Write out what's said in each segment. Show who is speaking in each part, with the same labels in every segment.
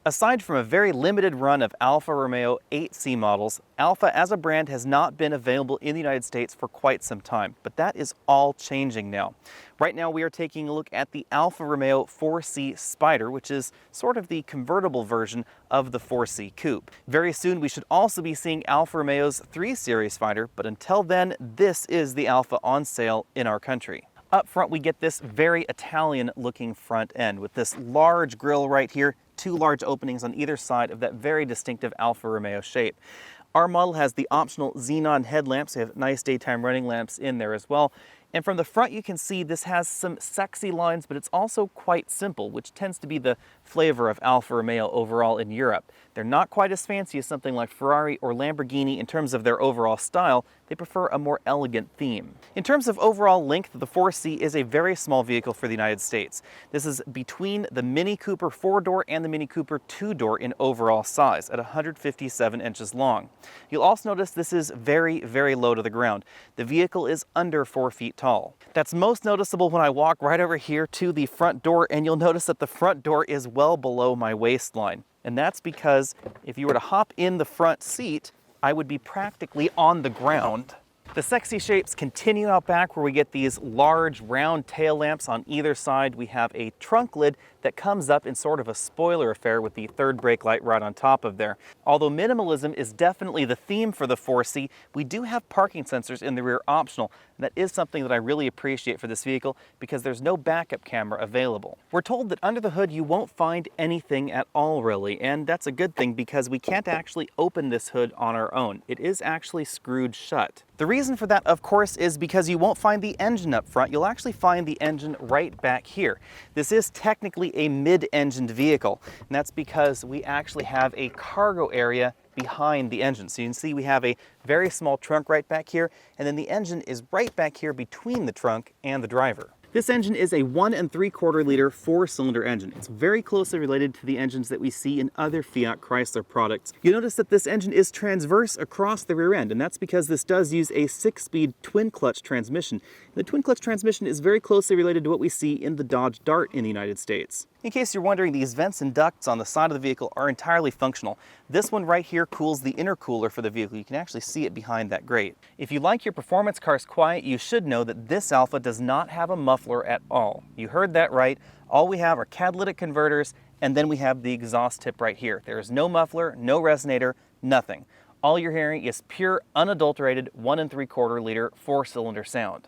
Speaker 1: Aside from a very limited run of Alfa Romeo 8C models, Alfa as a brand has not been available in the United States for quite some time, but that is all changing now. Right now we are taking a look at the Alfa Romeo 4C Spider, which is sort of the convertible version of the 4C Coupe. Very soon we should also be seeing Alfa Romeo's 3 Series Spider, but until then, this is the Alfa on sale in our country. Up front we get this very Italian looking front end with this large grille right here, 2 large openings on either side of that very distinctive Alfa Romeo shape. Our model has the optional xenon headlamps. We have nice daytime running lamps in there as well. And from the front you can see this has some sexy lines, but it's also quite simple, which tends to be the flavor of Alfa Romeo overall in Europe. They're not quite as fancy as something like Ferrari or Lamborghini in terms of their overall style. They prefer a more elegant theme. In terms of overall length, the 4C is a very small vehicle for the United States. This is between the Mini Cooper 4-door and the Mini Cooper 2-door in overall size at 157 inches long. You'll also notice this is very, very low to the ground. The vehicle is under 4 feet tall. That's most noticeable when I walk right over here to the front door, and you'll notice that the front door is well below my waistline. And that's because if you were to hop in the front seat, I would be practically on the ground. The sexy shapes continue out back where we get these large round tail lamps on either side. We have a trunk lid that comes up in sort of a spoiler affair with the third brake light right on top of there. Although minimalism is definitely the theme for the 4C, we do have parking sensors in the rear optional. And that is something that I really appreciate for this vehicle because there's no backup camera available. We're told that under the hood you won't find anything at all really, and that's a good thing because we can't actually open this hood on our own. It is actually screwed shut. The reason for that, of course, is because you won't find the engine up front. You'll actually find the engine right back here. This is technically a mid-engined vehicle, and that's because we actually have a cargo area behind the engine. So you can see we have a very small trunk right back here, and then the engine is right back here between the trunk and the driver. This engine is a 1 3/4 liter 4-cylinder engine. It's very closely related to the engines that we see in other Fiat Chrysler products. You'll notice that this engine is transverse across the rear end, and that's because this does use a 6-speed twin-clutch transmission. The twin-clutch transmission is very closely related to what we see in the Dodge Dart in the United States. In case you're wondering, these vents and ducts on the side of the vehicle are entirely functional. This one right here cools the intercooler for the vehicle. You can actually see it behind that grate. If you like your performance cars quiet, you should know that this Alfa does not have a muffler at all. You heard that right. All we have are catalytic converters, and then we have the exhaust tip right here. There is no muffler, no resonator, nothing. All you're hearing is pure, unadulterated 1 3/4 liter 4-cylinder sound.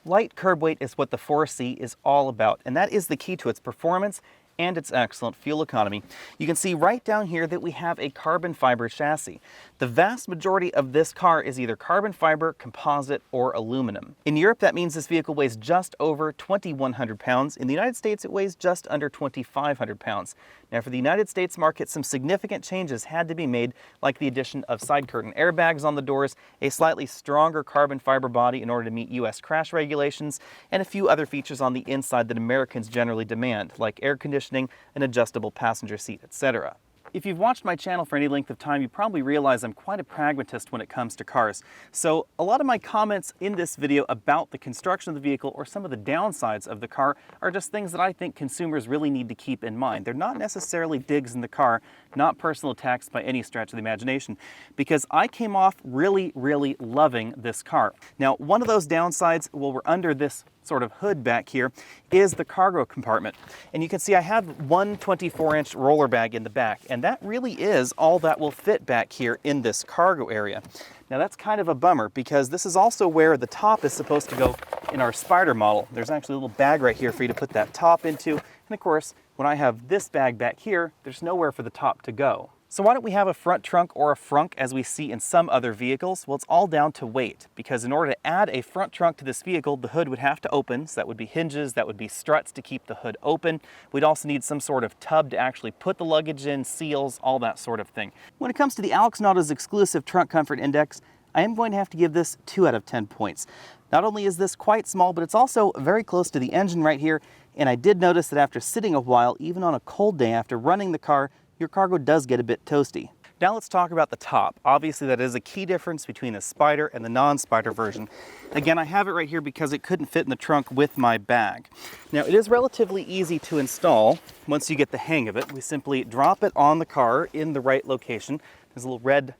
Speaker 1: Light curb weight is what the 4C is all about, and that is the key to its performance and its excellent fuel economy. You can see right down here that we have a carbon fiber chassis. The vast majority of this car is either carbon fiber, composite, or aluminum. In Europe, that means this vehicle weighs just over 2,100 pounds. In the United States, it weighs just under 2,500 pounds. Now, for the United States market, some significant changes had to be made, like the addition of side curtain airbags on the doors, a slightly stronger carbon fiber body in order to meet US crash regulations, and a few other features on the inside that Americans generally demand, like air conditioning, an adjustable passenger seat, etc. If you've watched my channel for any length of time, you probably realize I'm quite a pragmatist when it comes to cars. So a lot of my comments in this video about the construction of the vehicle or some of the downsides of the car are just things that I think consumers really need to keep in mind. They're not necessarily digs in the car, not personal attacks by any stretch of the imagination, because I came off really, really loving this car. Now, one of those downsides, while we're under this sort of hood back here, is the cargo compartment. And you can see I have one 24-inch roller bag in the back, and that really is all that will fit back here in this cargo area. Now that's kind of a bummer because this is also where the top is supposed to go in our Spider model. There's actually a little bag right here for you to put that top into, and of course, when I have this bag back here, there's nowhere for the top to go. So why don't we have a front trunk or a frunk as we see in some other vehicles? Well, it's all down to weight, because in order to add a front trunk to this vehicle, the hood would have to open. So that would be hinges, that would be struts to keep the hood open. We'd also need some sort of tub to actually put the luggage in, seals, all that sort of thing. When it comes to the Alex Nauto's exclusive Trunk Comfort Index, I am going to have to give this 2 out of 10 points. Not only is this quite small, but it's also very close to the engine right here, and I did notice that after sitting a while, even on a cold day after running the car, your cargo does get a bit toasty. Now let's talk about the top. Obviously that is a key difference between the Spyder and the non-Spyder version. Again, I have it right here because it couldn't fit in the trunk with my bag. Now it is relatively easy to install once you get the hang of it. We simply drop it on the car in the right location. There's a little red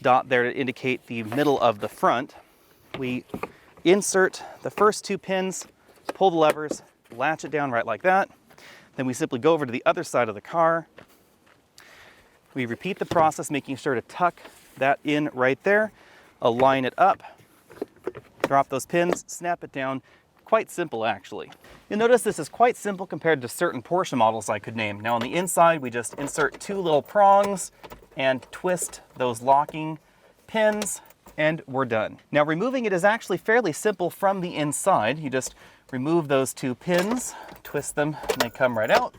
Speaker 1: dot there to indicate the middle of the front. We insert the first 2 pins, pull the levers, latch it down right like that. Then we simply go over to the other side of the car. We repeat the process, making sure to tuck that in right there, align it up, drop those pins, snap it down. Quite simple, actually. You'll notice this is quite simple compared to certain Porsche models I could name. Now on the inside, we just insert 2 little prongs and twist those locking pins, and we're done. Now removing it is actually fairly simple from the inside. You just remove those 2 pins, twist them, and they come right out.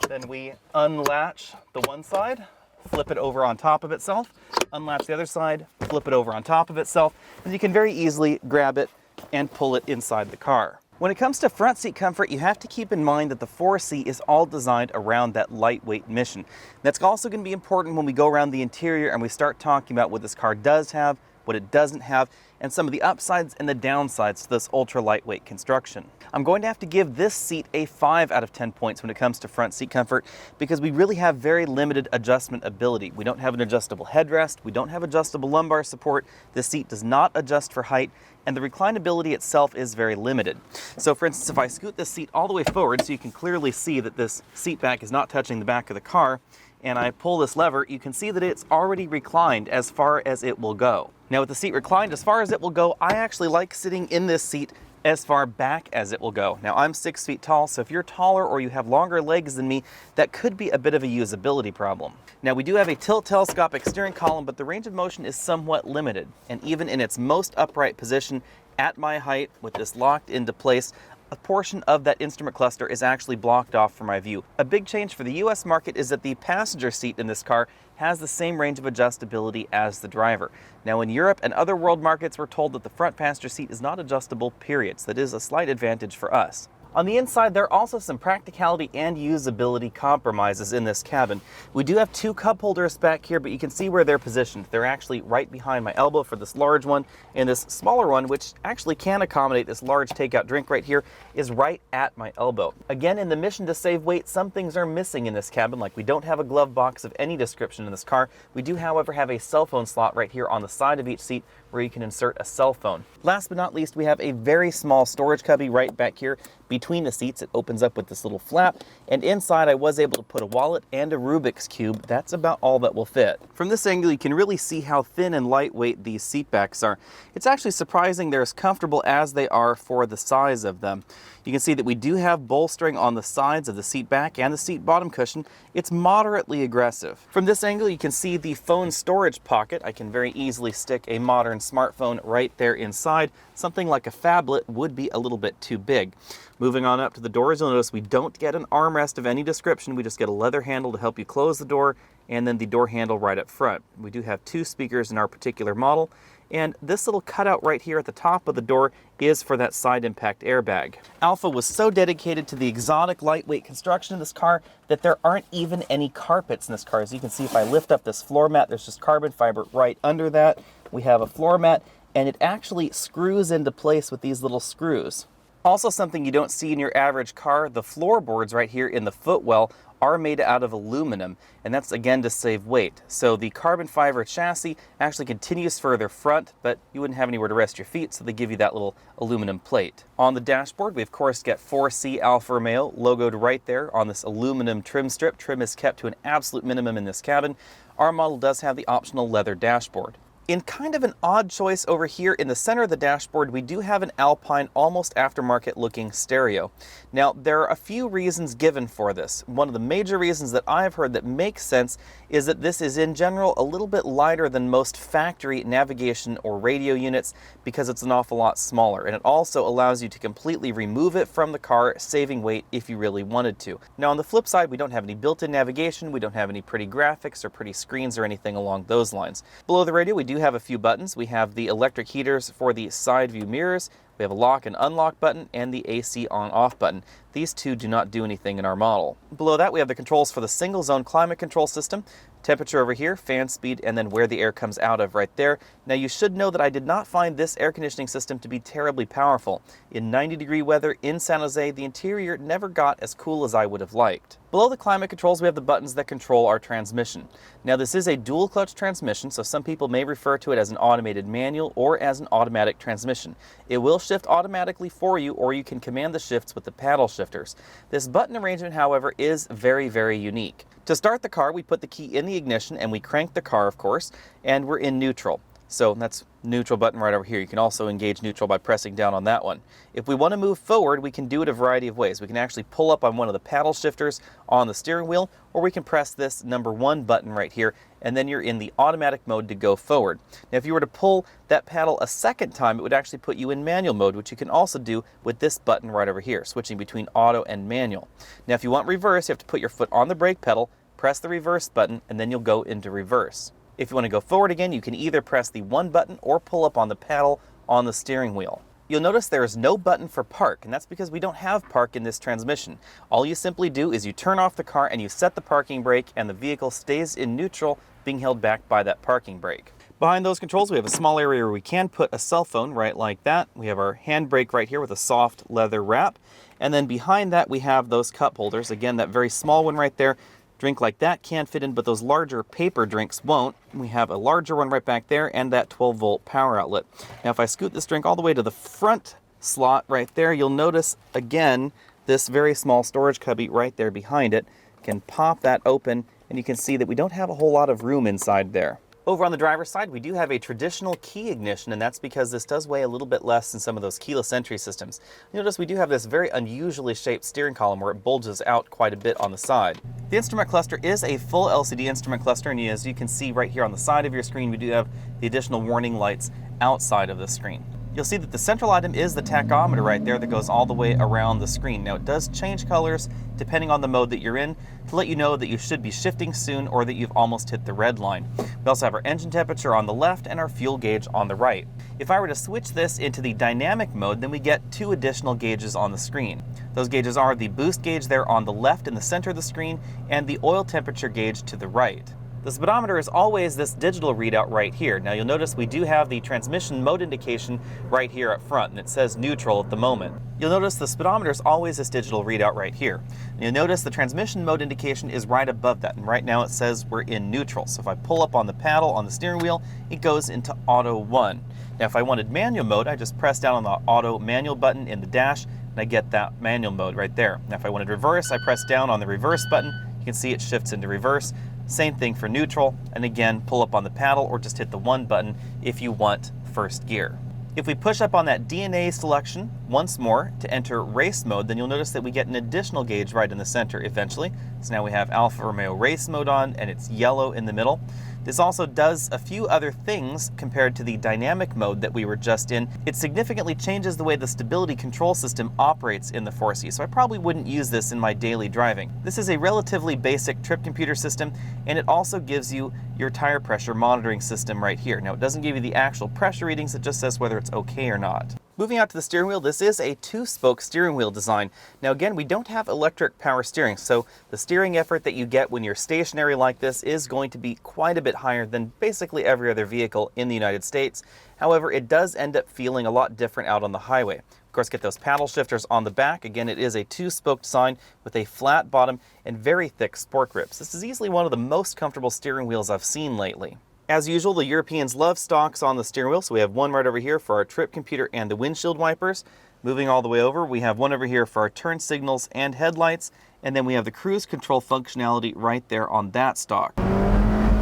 Speaker 1: Then we unlatch the one side, flip it over on top of itself, unlatch the other side, flip it over on top of itself, and you can very easily grab it and pull it inside the car. When it comes to front seat comfort, you have to keep in mind that the 4C is all designed around that lightweight mission. That's also going to be important when we go around the interior and we start talking about what this car does have, what it doesn't have, and some of the upsides and the downsides to this ultra lightweight construction. I'm going to have to give this seat a 5 out of 10 points when it comes to front seat comfort because we really have very limited adjustment ability. We don't have an adjustable headrest, we don't have adjustable lumbar support, the seat does not adjust for height, and the reclinability itself is very limited. So for instance, if I scoot this seat all the way forward so you can clearly see that this seat back is not touching the back of the car, and I pull this lever, you can see that it's already reclined as far as it will go. Now with the seat reclined as far as it will go, I actually like sitting in this seat as far back as it will go. Now I'm 6 feet tall, so if you're taller or you have longer legs than me, that could be a bit of a usability problem. Now we do have a tilt telescopic steering column, but the range of motion is somewhat limited. And even in its most upright position, at my height, with this locked into place, a portion of that instrument cluster is actually blocked off from my view. A big change for the US market is that the passenger seat in this car has the same range of adjustability as the driver. Now in Europe and other world markets, we're told that the front passenger seat is not adjustable, period. So that is a slight advantage for us. On the inside, there are also some practicality and usability compromises in this cabin. We do have 2 cup holders back here, but you can see where they're positioned. They're actually right behind my elbow for this large one, and this smaller one, which actually can accommodate this large takeout drink right here, is right at my elbow. Again, in the mission to save weight, some things are missing in this cabin, like we don't have a glove box of any description in this car. We do, however, have a cell phone slot right here on the side of each seat where you can insert a cell phone. Last but not least, we have a very small storage cubby right back here between the seats. It opens up with this little flap, and inside I was able to put a wallet and a Rubik's Cube. That's about all that will fit. From this angle, you can really see how thin and lightweight these seat backs are. It's actually surprising they're as comfortable as they are for the size of them. You can see that we do have bolstering on the sides of the seat back and the seat bottom cushion. It's moderately aggressive. From this angle, you can see the phone storage pocket. I can very easily stick a modern smartphone right there inside. Something like a phablet would be a little bit too big. Moving on up to the doors, you'll notice we don't get an armrest of any description. We just get a leather handle to help you close the door, and then the door handle right up front. We do have 2 speakers in our particular model, and this little cutout right here at the top of the door is for that side impact airbag. Alfa was so dedicated to the exotic lightweight construction of this car that there aren't even any carpets in this car. As you can see, if I lift up this floor mat, there's just carbon fiber right under that. We have a floor mat, and it actually screws into place with these little screws. Also, something you don't see in your average car, the floorboards right here in the footwell are made out of aluminum, and that's again to save weight. So the carbon fiber chassis actually continues further front, but you wouldn't have anywhere to rest your feet, so they give you that little aluminum plate. On the dashboard, we of course get 4C Alfa Romeo logoed right there on this aluminum trim strip. Trim is kept to an absolute minimum in this cabin. Our model does have the optional leather dashboard. In kind of an odd choice over here in the center of the dashboard, we do have an Alpine almost aftermarket looking stereo. Now, there are a few reasons given for this. One of the major reasons that I've heard that makes sense is that this is in general a little bit lighter than most factory navigation or radio units because it's an awful lot smaller, and it also allows you to completely remove it from the car, saving weight if you really wanted to. Now, on the flip side, we don't have any built-in navigation, we don't have any pretty graphics or pretty screens or anything along those lines. Below the radio, we do have a few buttons. We have the electric heaters for the side view mirrors. We have a lock and unlock button and the AC on-off button. These 2 do not do anything in our model. Below that, we have the controls for the single zone climate control system, Temperature over here, fan speed, and then where the air comes out of right there. Now you should know that I did not find this air conditioning system to be terribly powerful. In 90-degree weather in San Jose, the interior never got as cool as I would have liked. Below the climate controls, we have the buttons that control our transmission. Now this is a dual clutch transmission, so some people may refer to it as an automated manual or as an automatic transmission. It will shift automatically for you, or you can command the shifts with the paddle shifters. This button arrangement, however, is very, very unique. To start the car, we put the key in the ignition and we crank the car, of course, and we're in neutral. So that's neutral button right over here. You can also engage neutral by pressing down on that one. If we want to move forward, we can do it a variety of ways. We can actually pull up on one of the paddle shifters on the steering wheel, or we can press this number 1 button right here, and then you're in the automatic mode to go forward. Now if you were to pull that paddle a second time, it would actually put you in manual mode, which you can also do with this button right over here, switching between auto and manual. Now if you want reverse, you have to put your foot on the brake pedal, press the reverse button, and then you'll go into reverse. If you want to go forward again, you can either press the 1 button or pull up on the paddle on the steering wheel. You'll notice there is no button for park, and that's because we don't have park in this transmission. All you simply do is you turn off the car and you set the parking brake, and the vehicle stays in neutral, being held back by that parking brake. Behind those controls, we have a small area where we can put a cell phone right like that. We have our handbrake right here with a soft leather wrap. And then behind that, we have those cup holders. Again, that very small one right there. Drink like that can fit in, but those larger paper drinks won't. We have a larger one right back there and that 12-volt power outlet. Now if I scoot this drink all the way to the front slot right there, you'll notice again this very small storage cubby right there behind it. Can pop that open and you can see that we don't have a whole lot of room inside there. Over on the driver's side, we do have a traditional key ignition, and that's because this does weigh a little bit less than some of those keyless entry systems. You notice we do have this very unusually shaped steering column where it bulges out quite a bit on the side. The instrument cluster is a full LCD instrument cluster, and as you can see right here on the side of your screen, we do have the additional warning lights outside of the screen. You'll see that the central item is the tachometer right there that goes all the way around the screen. Now it does change colors depending on the mode that you're in to let you know that you should be shifting soon or that you've almost hit the red line. We also have our engine temperature on the left and our fuel gauge on the right. If I were to switch this into the dynamic mode, then we get 2 additional gauges on the screen. Those gauges are the boost gauge there on the left in the center of the screen and the oil temperature gauge to the right. The speedometer is always this digital readout right here. Now you'll notice we do have the transmission mode indication right here up front, and it says neutral at the moment. You'll notice the speedometer is always this digital readout right here. And you'll notice the transmission mode indication is right above that, and right now it says we're in neutral. So if I pull up on the paddle on the steering wheel, it goes into auto 1. Now if I wanted manual mode, I just press down on the auto manual button in the dash, and I get that manual mode right there. Now if I wanted reverse, I press down on the reverse button. You can see it shifts into reverse. Same thing for neutral, and again, pull up on the paddle or just hit the 1 button if you want first gear. If we push up on that DNA selection once more to enter race mode, then you'll notice that we get an additional gauge right in the center eventually. So now we have Alfa Romeo race mode on, and it's yellow in the middle. This also does a few other things compared to the dynamic mode that we were just in. It significantly changes the way the stability control system operates in the 4C, so I probably wouldn't use this in my daily driving. This is a relatively basic trip computer system, and it also gives you your tire pressure monitoring system right here. Now it doesn't give you the actual pressure readings, it just says whether it's okay or not. Moving out to the steering wheel, this is a 2-spoke steering wheel design. Now again, we don't have electric power steering, so the steering effort that you get when you're stationary like this is going to be quite a bit higher than basically every other vehicle in the United States. However, it does end up feeling a lot different out on the highway. Of course, get those paddle shifters on the back. Again, it is a 2-spoke design with a flat bottom and very thick sport grips. This is easily one of the most comfortable steering wheels I've seen lately. As usual, the Europeans love stocks on the steering wheel, so we have one right over here for our trip computer and the windshield wipers. Moving all the way over, we have one over here for our turn signals and headlights, and then we have the cruise control functionality right there on that stock.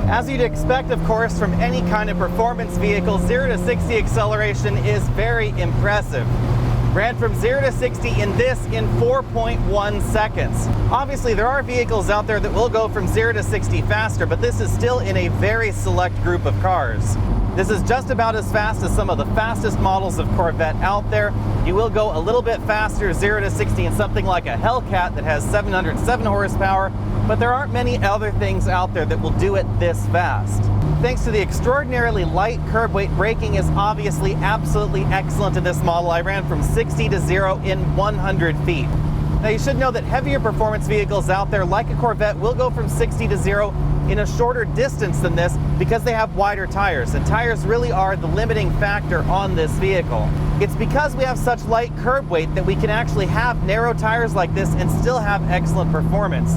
Speaker 1: As you'd expect, of course, from any kind of performance vehicle, 0 to 60 acceleration is very impressive. Ran from 0 to 60 in 4.1 seconds. Obviously, there are vehicles out there that will go from 0 to 60 faster, but this is still in a very select group of cars. This is just about as fast as some of the fastest models of Corvette out there. You will go a little bit faster 0 to 60 in something like a Hellcat that has 707 horsepower, but there aren't many other things out there that will do it this fast. Thanks to the extraordinarily light curb weight, braking is obviously absolutely excellent in this model. I ran from 60 to 0 in 100 feet. Now you should know that heavier performance vehicles out there like a Corvette will go from 60 to 0 in a shorter distance than this because they have wider tires, and tires really are the limiting factor on this vehicle. It's because we have such light curb weight that we can actually have narrow tires like this and still have excellent performance.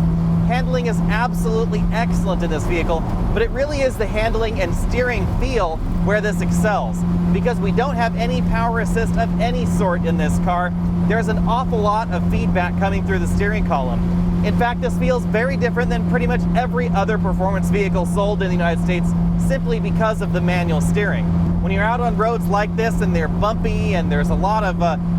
Speaker 1: Handling is absolutely excellent in this vehicle, but it really is the handling and steering feel where this excels. Because we don't have any power assist of any sort in this car, there's an awful lot of feedback coming through the steering column. In fact, this feels very different than pretty much every other performance vehicle sold in the United States simply because of the manual steering. When you're out on roads like this and they're bumpy and there's a lot of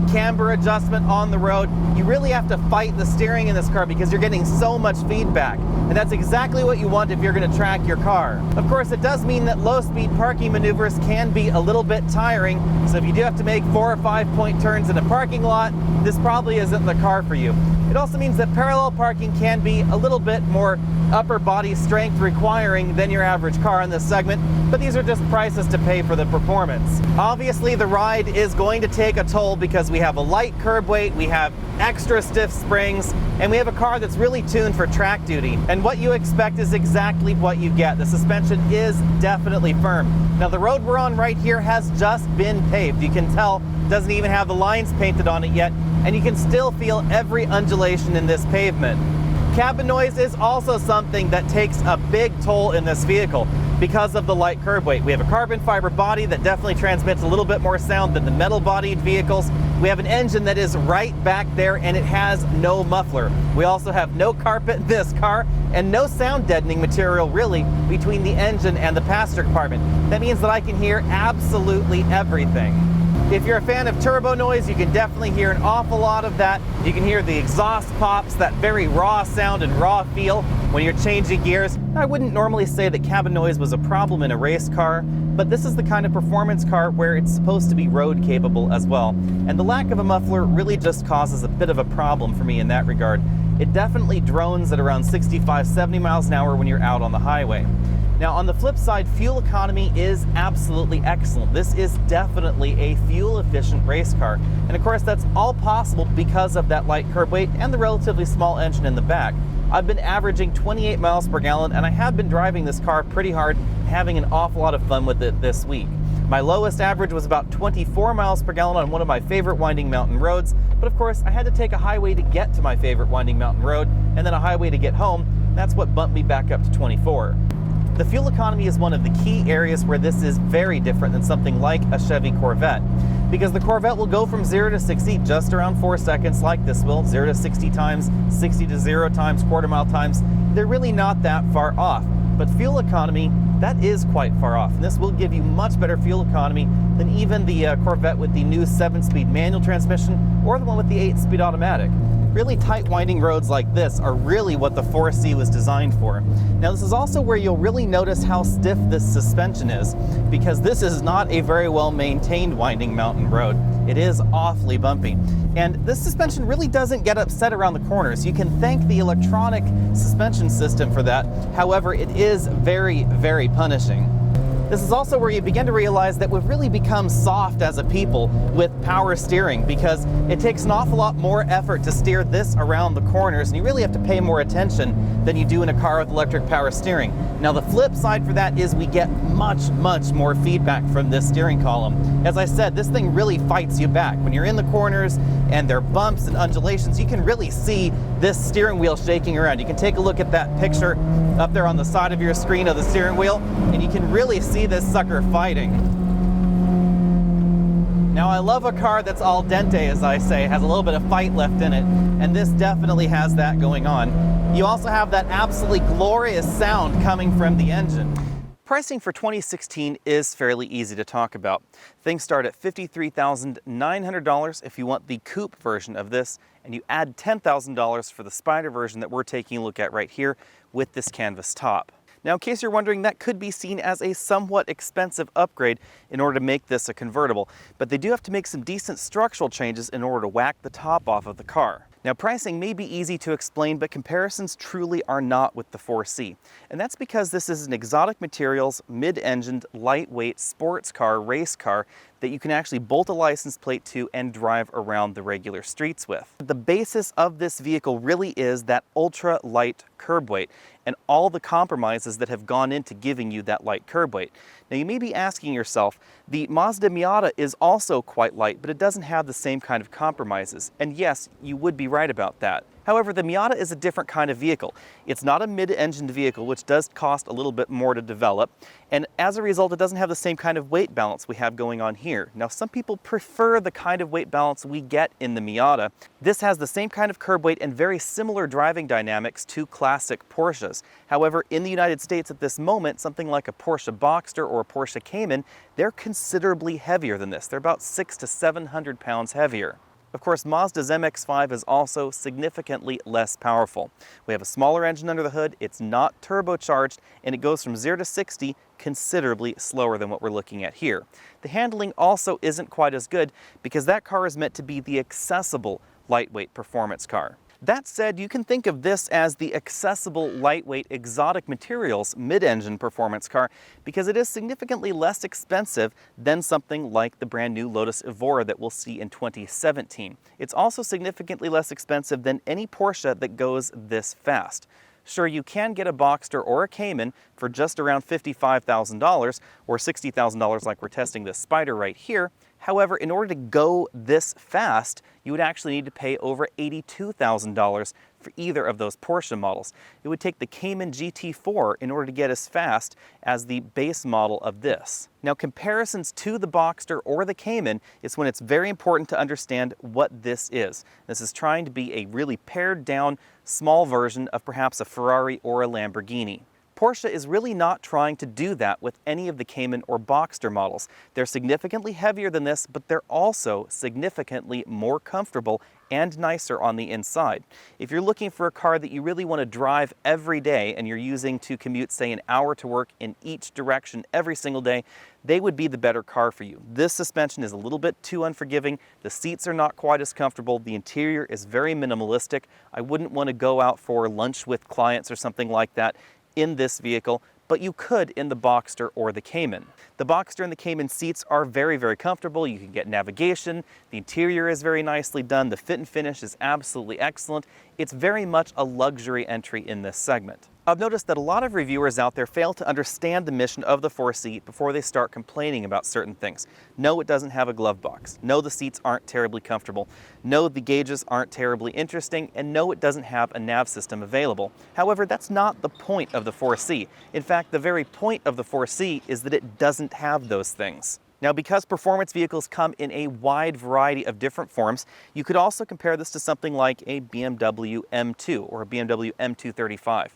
Speaker 1: camber adjustment on the road, you really have to fight the steering in this car because you're getting so much feedback. And that's exactly what you want if you're going to track your car. Of course, it does mean that low-speed parking maneuvers can be a little bit tiring, so if you do have to make 4 or 5 point turns in a parking lot, this probably isn't the car for you. It also means that parallel parking can be a little bit more upper body strength requiring than your average car in this segment, but these are just prices to pay for the performance. Obviously, the ride is going to take a toll because we have a light curb weight, we have extra stiff springs, and we have a car that's really tuned for track duty. And what you expect is exactly what you get. The suspension is definitely firm. Now, the road we're on right here has just been paved. You can tell it doesn't even have the lines painted on it yet, and you can still feel every undulation in this pavement. Cabin noise is also something that takes a big toll in this vehicle because of the light curb weight. We have a carbon fiber body that definitely transmits a little bit more sound than the metal-bodied vehicles. We have an engine that is right back there and it has no muffler. We also have no carpet in this car and no sound deadening material really between the engine and the passenger compartment. That means that I can hear absolutely everything. If you're a fan of turbo noise, you can definitely hear an awful lot of that. You can hear the exhaust pops, that very raw sound and raw feel when you're changing gears. I wouldn't normally say that cabin noise was a problem in a race car, but this is the kind of performance car where it's supposed to be road capable as well. And the lack of a muffler really just causes a bit of a problem for me in that regard. It definitely drones at around 65, 70 miles an hour when you're out on the highway. Now, on the flip side, fuel economy is absolutely excellent. This is definitely a fuel-efficient race car. And of course, that's all possible because of that light curb weight and the relatively small engine in the back. I've been averaging 28 miles per gallon, and I have been driving this car pretty hard, having an awful lot of fun with it this week. My lowest average was about 24 miles per gallon on one of my favorite winding mountain roads, but of course, I had to take a highway to get to my favorite winding mountain road, and then a highway to get home. That's what bumped me back up to 24. The fuel economy is one of the key areas where this is very different than something like a Chevy Corvette, because the Corvette will go from 0 to 60 just around 4 seconds like this will, 0 to 60 times, 60 to 0 times, quarter mile times. They're really not that far off, but fuel economy, that is quite far off, and this will give you much better fuel economy than even the Corvette with the new 7-speed manual transmission or the one with the 8-speed automatic. Really tight winding roads like this are really what the 4C was designed for. Now, this is also where you'll really notice how stiff this suspension is, because this is not a very well maintained winding mountain road. It is awfully bumpy. And this suspension really doesn't get upset around the corners. You can thank the electronic suspension system for that. However, it is very, very punishing. This is also where you begin to realize that we've really become soft as a people with power steering, because it takes an awful lot more effort to steer this around the corners, and you really have to pay more attention than you do in a car with electric power steering. Now, the flip side for that is we get much, much more feedback from this steering column. As I said, this thing really fights you back. When you're in the corners and there are bumps and undulations, you can really see this steering wheel shaking around. You can take a look at that picture up there on the side of your screen of the steering wheel, and you can really see this sucker fighting. Now, I love a car that's al dente, as I say, has a little bit of fight left in it, and this definitely has that going on. You also have that absolutely glorious sound coming from the engine. Pricing for 2016 is fairly easy to talk about. Things start at $53,900 if you want the coupe version of this, and you add $10,000 for the Spider version that we're taking a look at right here with this canvas top. Now, in case you're wondering, that could be seen as a somewhat expensive upgrade in order to make this a convertible, but they do have to make some decent structural changes in order to whack the top off of the car. Now, pricing may be easy to explain, but comparisons truly are not with the 4C. And that's because this is an exotic materials, mid-engined, lightweight sports car, race car that you can actually bolt a license plate to and drive around the regular streets with. The basis of this vehicle really is that ultra light curb weight and all the compromises that have gone into giving you that light curb weight. Now you may be asking yourself, the Mazda Miata is also quite light, but it doesn't have the same kind of compromises. And yes, you would be right about that. However, the Miata is a different kind of vehicle. It's not a mid-engined vehicle, which does cost a little bit more to develop, and as a result, it doesn't have the same kind of weight balance we have going on here. Now, some people prefer the kind of weight balance we get in the Miata. This has the same kind of curb weight and very similar driving dynamics to classic Porsches. However, in the United States at this moment, something like a Porsche Boxster or a Porsche Cayman, they're considerably heavier than this. They're about 600 to 700 pounds heavier. Of course, Mazda's MX-5 is also significantly less powerful. We have a smaller engine under the hood, it's not turbocharged, and it goes from 0 to 60 considerably slower than what we're looking at here. The handling also isn't quite as good because that car is meant to be the accessible lightweight performance car. That said, you can think of this as the accessible, lightweight, exotic materials mid-engine performance car because it is significantly less expensive than something like the brand new Lotus Evora that we'll see in 2017. It's also significantly less expensive than any Porsche that goes this fast. Sure, you can get a Boxster or a Cayman for just around $55,000 or $60,000 like we're testing this Spider right here. However, in order to go this fast, you would actually need to pay over $82,000 for either of those Porsche models. It would take the Cayman GT4 in order to get as fast as the base model of this. Now, comparisons to the Boxster or the Cayman is when it's very important to understand what this is. This is trying to be a really pared down, small version of perhaps a Ferrari or a Lamborghini. Porsche is really not trying to do that with any of the Cayman or Boxster models. They're significantly heavier than this, but they're also significantly more comfortable and nicer on the inside. If you're looking for a car that you really want to drive every day and you're using to commute, say, an hour to work in each direction every single day, they would be the better car for you. This suspension is a little bit too unforgiving. The seats are not quite as comfortable. The interior is very minimalistic. I wouldn't want to go out for lunch with clients or something like that in this vehicle, but you could in the Boxster or the Cayman. The Boxster and the Cayman seats are very, very comfortable. You can get navigation. The interior is very nicely done. The fit and finish is absolutely excellent. It's very much a luxury entry in this segment. I've noticed that a lot of reviewers out there fail to understand the mission of the 4C before they start complaining about certain things. No, it doesn't have a glove box. No, the seats aren't terribly comfortable. No, the gauges aren't terribly interesting. And no, it doesn't have a nav system available. However, that's not the point of the 4C. In fact, the very point of the 4C is that it doesn't have those things. Now, because performance vehicles come in a wide variety of different forms, you could also compare this to something like a BMW M2 or a BMW M235.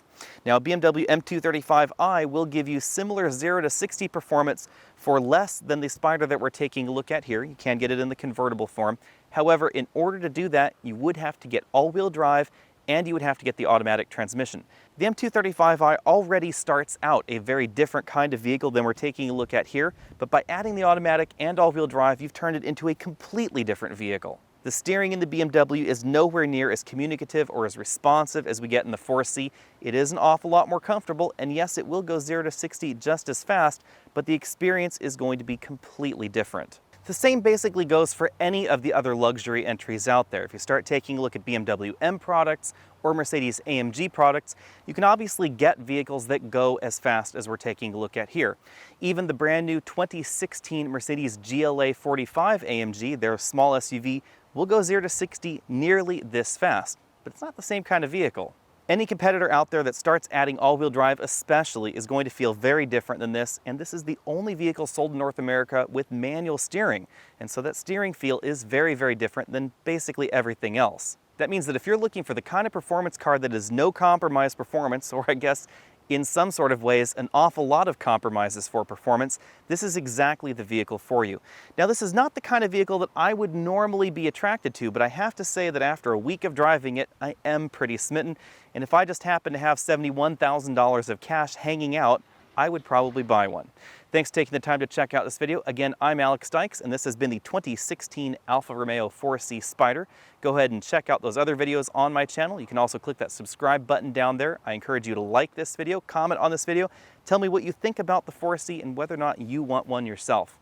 Speaker 1: Now, a BMW M235i will give you similar 0 to 60 performance for less than the Spider that we're taking a look at here. You can get it in the convertible form. However, in order to do that, you would have to get all-wheel drive and you would have to get the automatic transmission. The M235i already starts out a very different kind of vehicle than we're taking a look at here, but by adding the automatic and all-wheel drive, you've turned it into a completely different vehicle. The steering in the BMW is nowhere near as communicative or as responsive as we get in the 4C. It is an awful lot more comfortable, and yes, it will go 0 to 60 just as fast, but the experience is going to be completely different. The same basically goes for any of the other luxury entries out there. If you start taking a look at BMW M products or Mercedes AMG products, you can obviously get vehicles that go as fast as we're taking a look at here. Even the brand new 2016 Mercedes GLA 45 AMG, their small SUV, will go 0 to 60 nearly this fast, but it's not the same kind of vehicle. Any competitor out there that starts adding all-wheel drive especially is going to feel very different than this, and this is the only vehicle sold in North America with manual steering, and so that steering feel is very, very different than basically everything else. That means that if you're looking for the kind of performance car that is no compromise performance, or I guess in some sort of ways an awful lot of compromises for performance, this is exactly the vehicle for you. Now, this is not the kind of vehicle that I would normally be attracted to, but I have to say that after a week of driving it, I am pretty smitten. And if I just happen to have $71,000 of cash hanging out, I would probably buy one. Thanks for taking the time to check out this video. Again, I'm Alex Dykes, and this has been the 2016 Alfa Romeo 4C Spider. Go ahead and check out those other videos on my channel. You can also click that subscribe button down there. I encourage you to like this video, comment on this video, tell me what you think about the 4C and whether or not you want one yourself.